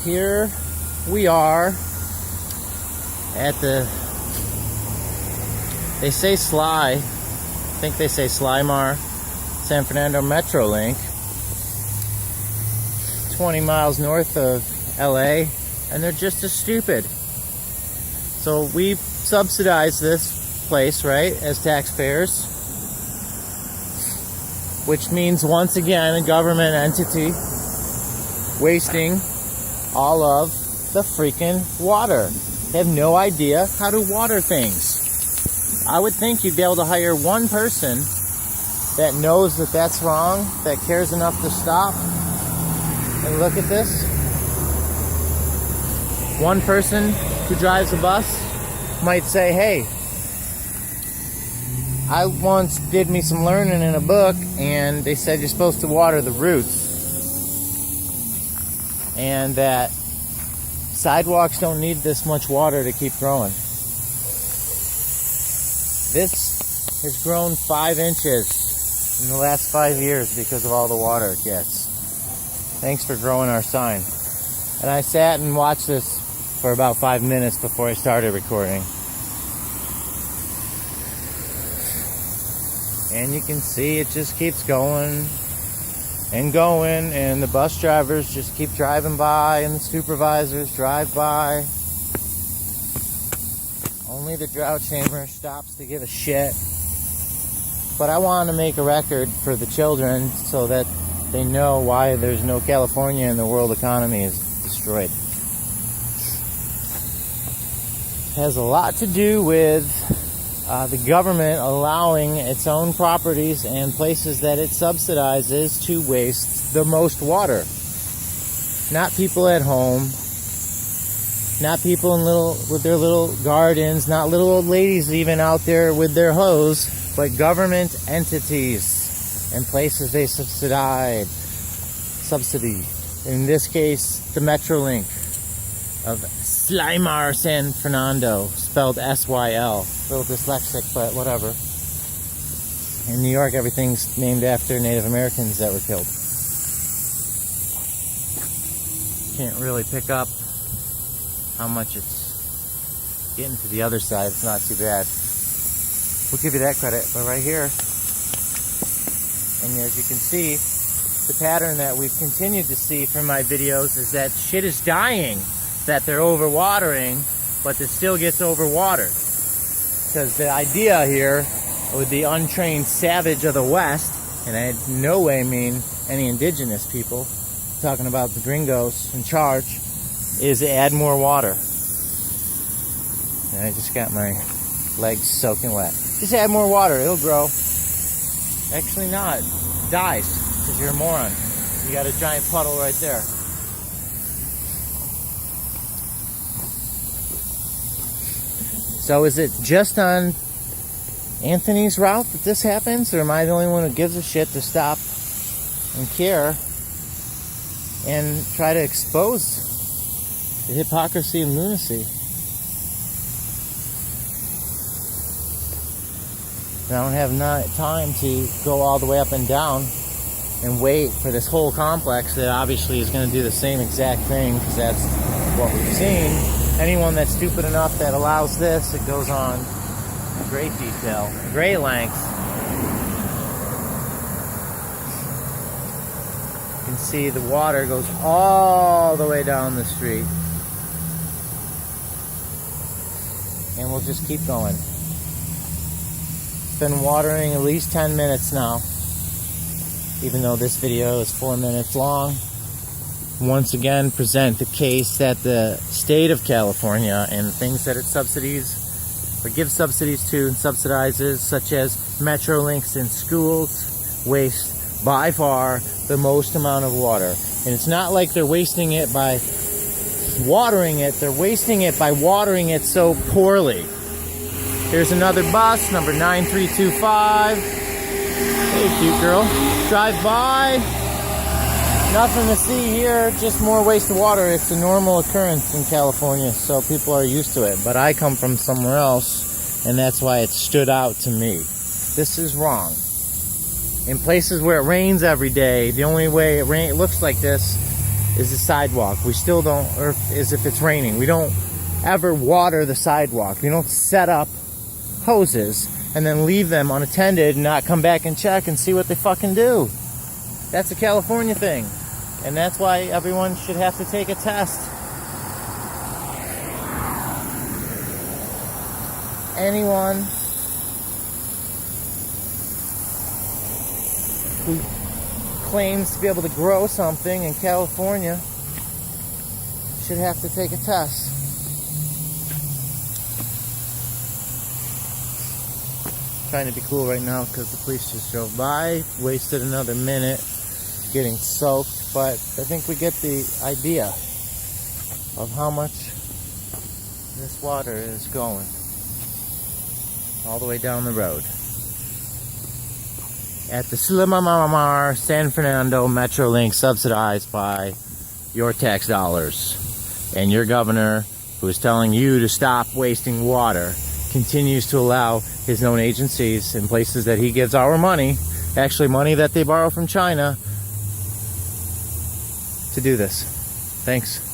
here we are at the, they say I think they say Sylmar, San Fernando Metrolink, 20 miles north of LA, and they're just as stupid. So we subsidize this place, right, as taxpayers, which means once again a government entity wasting all of the freaking water. They have no idea how to water things. I would think you'd be able to hire one person that knows that that's wrong, that cares enough to stop and look at this. One person who drives a bus might say, hey, I once did me some learning in a book and they said you're supposed to water the roots, and that sidewalks don't need this much water to keep growing. This has grown 5 inches in the last 5 years because of all the water it gets. Thanks for growing our sign. And I sat and watched this for about 5 minutes before I started recording. And you can see it just keeps going and going, and the bus drivers just keep driving by, and the supervisors drive by. Only the drought chamber stops to give a shit. But I want to make a record for the children so that they know why there's no California and the world economy is destroyed. It has a lot to do with the government allowing its own properties and places that it subsidizes to waste the most water. Not people at home, not people with their little gardens, not little old ladies even out there with their hose, but government entities and places they subsidy. In this case, the Metrolink of Sylmar, San Fernando, spelled S-Y-L. A little dyslexic, but whatever. In New York, everything's named after Native Americans that were killed. Can't really pick up how much it's getting to the other side. It's not too bad. We'll give you that credit, but right here, and as you can see, the pattern that we've continued to see from my videos is that shit is dying, that they're overwatering, but it still gets overwatered. Because the idea here with the untrained savage of the West, and I in no way mean any indigenous people, I'm talking about the gringos in charge, is add more water. And I just got my legs soaking wet. Just add more water, it'll grow. Actually not, it dies, because you're a moron. You got a giant puddle right there. So is it just on Anthony's route that this happens, or am I the only one who gives a shit to stop and care and try to expose the hypocrisy and lunacy? I don't have time to go all the way up and down and wait for this whole complex that obviously is going to do the same exact thing, because that's what we've seen. Anyone that's stupid enough that allows this, it goes on in great detail, great length. You can see the water goes all the way down the street. And we'll just keep going. It's been watering at least 10 minutes now, even though this video is 4 minutes long. Once again, present the case that the state of California and the things that it subsidies or gives subsidies to and subsidizes, such as Metrolinks in schools, waste by far the most amount of water. And it's not like they're wasting it by watering it, they're wasting it by watering it so poorly. Here's another bus, number 9325. Hey, cute girl. Drive by. Nothing to see here, just more waste of water. It's a normal occurrence in California, so people are used to it. But I come from somewhere else, and that's why it stood out to me. This is wrong. In places where it rains every day, the only way it looks like this is the sidewalk. We still don't, or as if it's raining. We don't ever water the sidewalk. We don't set up hoses and then leave them unattended and not come back and check and see what they fucking do. That's a California thing. And that's why everyone should have to take a test. Anyone who claims to be able to grow something in California should have to take a test. Trying to be cool right now because the police just drove by, wasted another minute getting soaked, but I think we get the idea of how much this water is going all the way down the road. At the Sylmar, San Fernando Metrolink, subsidized by your tax dollars. And your governor, who is telling you to stop wasting water, continues to allow his own agencies in places that he gives our money, actually money that they borrow from China, to do this. Thanks.